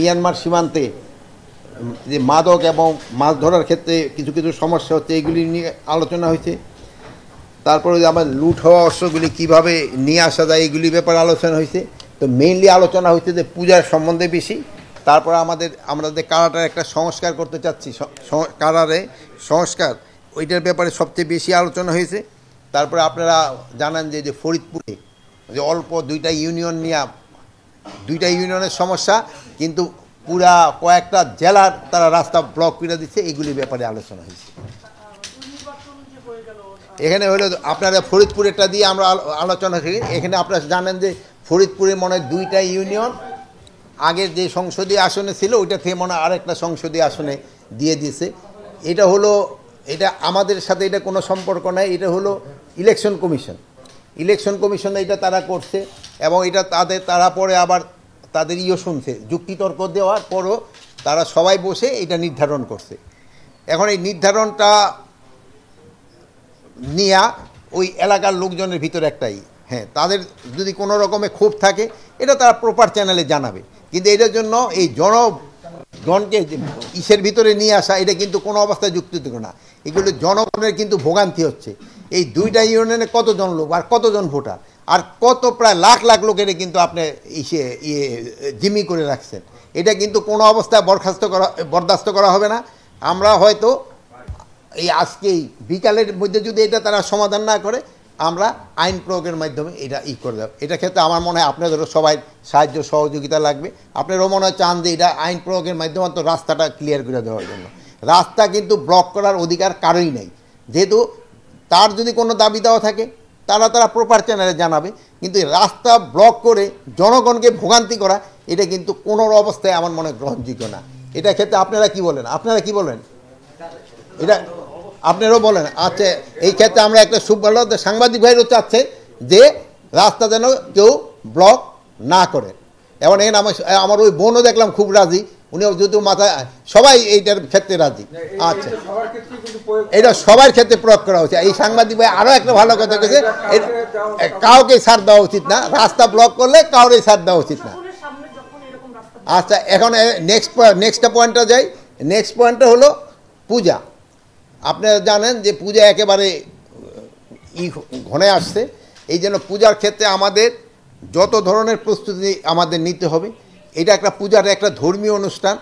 Myanmar সীমান্তে যে মাদক এবং মাছ ধরার ক্ষেত্রে কিছু কিছু সমস্যা হচ্ছে, এগুলি নিয়ে আলোচনা হয়েছে। তারপরে যে আমার লুট হওয়া অস্ত্রগুলি কীভাবে নিয়ে আসা যায় এগুলি ব্যাপারে আলোচনা হয়েছে। তো মেইনলি আলোচনা হয়েছে যে পূজার সম্বন্ধে বেশি। তারপর আমরা যে কারাটার একটা সংস্কার করতে চাচ্ছি, কারারে সংস্কার, ওইটার ব্যাপারে সবচেয়ে বেশি আলোচনা হয়েছে। তারপরে আপনারা জানেন যে ফরিদপুরে যে অল্প দুইটা ইউনিয়নের সমস্যা, কিন্তু পুরা কয়েকটা জেলার তারা রাস্তা ব্লক করে দিচ্ছে, এগুলির ব্যাপারে আলোচনা হয়েছে। এখানে হলো আপনারা ফরিদপুরেরটা দিয়ে আমরা আলোচনা করি। এখানে আপনারা জানেন যে ফরিদপুরে মনে হয় দুইটা ইউনিয়ন আগের যে সংসদীয় আসনে ছিল ওইটা থেকে মনে হয় আরেকটা সংসদীয় আসনে দিয়ে দিয়েছে। এটা আমাদের সাথে এটা কোনো সম্পর্ক নাই। এটা হলো ইলেকশন কমিশন এটা তারা করছে, এবং এটা তারা পরে আবার তাদের শুনছে, যুক্তিতর্ক দেওয়ার পরও তারা সবাই বসে এটা নির্ধারণ করছে। এখন এই নির্ধারণটা নিয়ে ওই এলাকার লোকজনের ভিতরে একটাই, তাদের যদি কোনো রকমে ক্ষোভ থাকে এটা তারা প্রপার চ্যানেলে জানাবে, কিন্তু এটার জন্য এই জনগণকে ইসের ভিতরে নিয়ে আসা এটা কিন্তু কোনো অবস্থায় যুক্তিযুক্ত না। এগুলো জনগণের কিন্তু ভোগান্তি হচ্ছে। এই দুইটা ইউনিয়নে কতজন লোক আর কতজন ভোটার আর প্রায় লাখ লাখ লোকের কিন্তু আপনি জিম্মি করে রাখছেন। এটা কিন্তু কোনো অবস্থায় বরদাস্ত করা হবে না। আমরা হয়তো এই আজকেই বিকালের মধ্যে যদি এটা তারা সমাধান না করে, আমরা আইন প্রয়োগের মাধ্যমে এটা করে দেব। এটা ক্ষেত্রে আমার মনে হয় আপনাদেরও সবাই সাহায্য সহযোগিতা লাগবে। আপনারাও মনে হয় চান যে এটা আইন প্রয়োগের মাধ্যমে তো রাস্তাটা ক্লিয়ার করে দেওয়ার জন্য। রাস্তা কিন্তু ব্লক করার অধিকার কারোই নেই, যেহেতু তার যদি কোনো দাবি দেওয়া থাকে তারা প্রপার চ্যানেলে জানাবে, কিন্তু রাস্তা ব্লক করে জনগণকে ভোগান্তি করা এটা কিন্তু কোনো অবস্থায় আমার মনে গ্রহণযোগ্য না। এটা ক্ষেত্রে আপনারা কি বলেন? এটা আপনারাও বলেন। আচ্ছা, এই ক্ষেত্রে আমরা একটা ভালো সাংবাদিক ভাইরও চাচ্ছে যে রাস্তা যেন কেউ ব্লক না করে। এবং এখানে আমার ওই বোনও দেখলাম খুব রাজি, উনিও যেহেতু মাথায় সবাই এইটার ক্ষেত্রে রাজি। আচ্ছা, এটা সবার ক্ষেত্রে প্রয়োগ করা হচ্ছে। এই সাংবাদিক ভাই আরও একটা ভালো কথা বলেছে, কাউকে ছাড় দেওয়া উচিত না, রাস্তা ব্লক করলে কাউকে ছাড় দেওয়া উচিত না। আচ্ছা, এখন নেক্সট পয়েন্টটা যাই। নেক্সট পয়েন্টটা হলো পূজা। আপনারা জানেন যে পূজা একেবারে ঘনে আসছে। এই জন্য পূজার ক্ষেত্রে আমাদের যত ধরনের প্রস্তুতি আমাদের নিতে হবে। এটা পূজাটা একটা ধর্মীয় অনুষ্ঠান,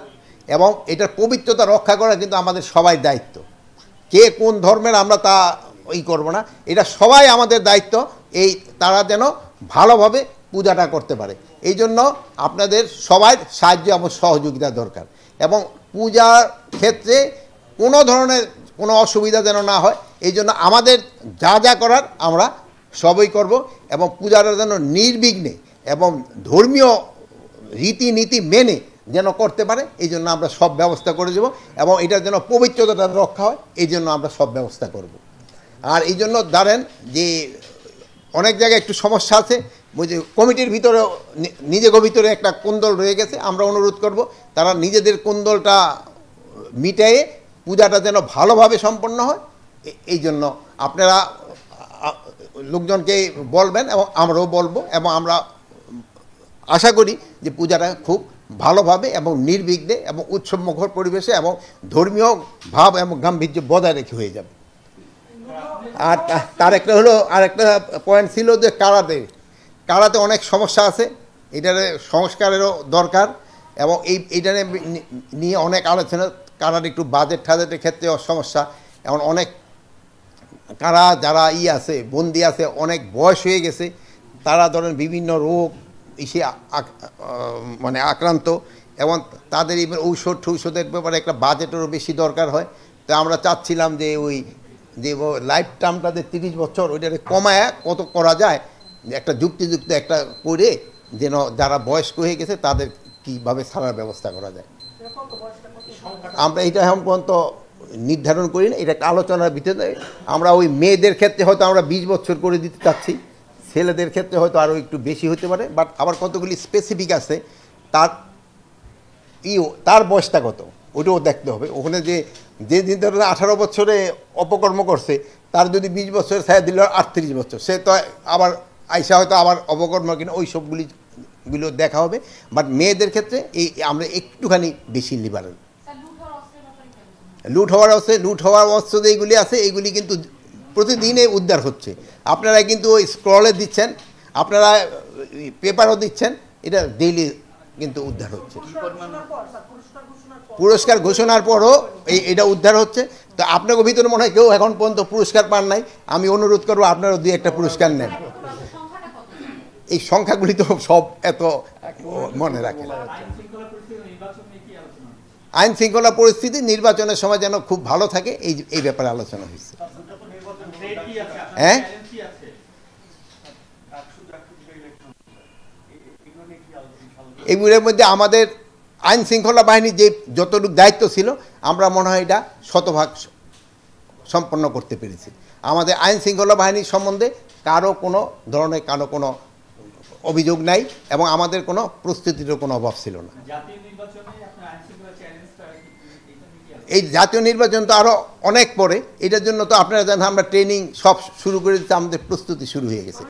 এবং এটার পবিত্রতা রক্ষা করা কিন্তু আমাদের সবাই দায়িত্ব। কে কোন ধর্মের আমরা তা করব না, এটা সবাই আমাদের দায়িত্ব। তারা যেন ভালোভাবে পূজাটা করতে পারে, এই জন্য আপনাদের সবাই সাহায্য এবং সহযোগিতা দরকার। এবং পূজার ক্ষেত্রে কোনো ধরনের কোনো অসুবিধা যেন না হয়, এই জন্য আমাদের যা করার আমরা সবই করব, এবং পূজাটা যেন নির্বিঘ্নে এবং ধর্মীয় রীতিনীতি মেনে যেন করতে পারে, এই জন্য আমরা সব ব্যবস্থা করে দেব। এবং এটার যেন পবিত্রতাটা রক্ষা হয়, এই জন্য আমরা সব ব্যবস্থা করব। আর এই জন্য ধরেন যে অনেক জায়গায় একটু সমস্যা আছে, কমিটির ভিতরে নিজেদের ভিতরে একটা কোন্দল রয়ে গেছে। আমরা অনুরোধ করব তারা নিজেদের কোন্দলটা মিটাইয়ে পূজাটা যেন ভালোভাবে সম্পন্ন হয়, এই জন্য আপনারা লোকজনকে বলবেন এবং আমরাও বলবো, এবং আমরা আশা করি যে পূজাটা খুব ভালোভাবে এবং নির্বিঘ্নে এবং উৎসবমুখর পরিবেশে এবং ধর্মীয় ভাব এবং গাম্ভীর্য বজায় রেখে হয়ে যাবে। আর তার আরেকটা পয়েন্ট ছিল যে কারাতে অনেক সমস্যা আছে, এটার সংস্কারেরও দরকার, এবং এইটা নিয়ে অনেক আলোচনা। কারার একটু বাজেটের ক্ষেত্রে সমস্যা, এমন অনেক কারা যারা আছে বন্দি আছে, অনেক বয়স হয়ে গেছে, তারা ধরেন বিভিন্ন রোগ আক্রান্ত, এবং তাদের ঔষধের ব্যাপারে একটা বাজেটেরও বেশি দরকার হয়। তো আমরা চাচ্ছিলাম যে যে লাইফ টার্মটা যে 30 বছর ওইটাকে কমায় কত করা যায়, একটা যুক্তিযুক্ত একটা করে যেন যারা বয়স্ক হয়ে গেছে তাদের কীভাবে ছাড়ার ব্যবস্থা করা যায়। আমরা এটা এখন পর্যন্ত নির্ধারণ করি না, এটা একটা আলোচনার ভিতরে। আমরা ওই মেয়েদের ক্ষেত্রে হয়তো আমরা 20 বছর করে দিতে চাচ্ছি, ছেলেদের ক্ষেত্রে হয়তো আরও একটু বেশি হতে পারে। বাট আবার কতগুলি স্পেসিফিক আছে, তার বয়সটা কত ওটাও দেখতে হবে। ওখানে যে ধরনের 18 বছরে অপকর্ম করছে, তার যদি 20 বছরের ছায়া দিল 38 বছর, সে তো আবার আইসা হয়তো আবার অপকর্ম কিনা ওই সবগুলি বিষয়গুলো দেখা হবে, বাট মেয়েদের ক্ষেত্রে এই আমরা একটুখানি বেশি লিবারেল। লুট হওয়ার অস্ত্র যেগুলি আছে এইগুলি কিন্তু প্রতিদিনে উদ্ধার হচ্ছে। আপনারা কিন্তু ওই স্ক্রলে দিচ্ছেন, আপনারা পেপারও দিচ্ছেন, এটা ডেইলি কিন্তু উদ্ধার হচ্ছে। পুরস্কার ঘোষণার পরও এটা উদ্ধার হচ্ছে। তো আপনাকে ভিতরে মনে হয় কেউ এখন পর্যন্ত পুরস্কার পান নাই, আমি অনুরোধ করবো আপনারা 2-1টা পুরস্কার নেন। এই সংখ্যাগুলি তো সব এত মনে রাখে না। আইন শৃঙ্খলা পরিস্থিতি নির্বাচনের সময় যেন খুব ভালো থাকে, এই ব্যাপারে আলোচনা হয়েছে। হ্যাঁ, এগুলোর মধ্যে আমাদের আইন শৃঙ্খলা বাহিনীর যে যতটুকু দায়িত্ব ছিল আমরা মনে হয় এটা শতভাগ সম্পন্ন করতে পেরেছি। আমাদের আইন শৃঙ্খলা বাহিনীর সম্বন্ধে কারো কোনো ধরনের কোনো অভিযোগ নাই এবং আমাদের কোনো প্রস্তুতিরও কোনো অভাব ছিল না। এই জাতীয় নির্বাচন তো আরও অনেক পরে, এটার জন্য তো আপনারা জানেন আমরা ট্রেনিং সব শুরু করে দিতে, আমাদের প্রস্তুতি শুরু হয়ে গেছে।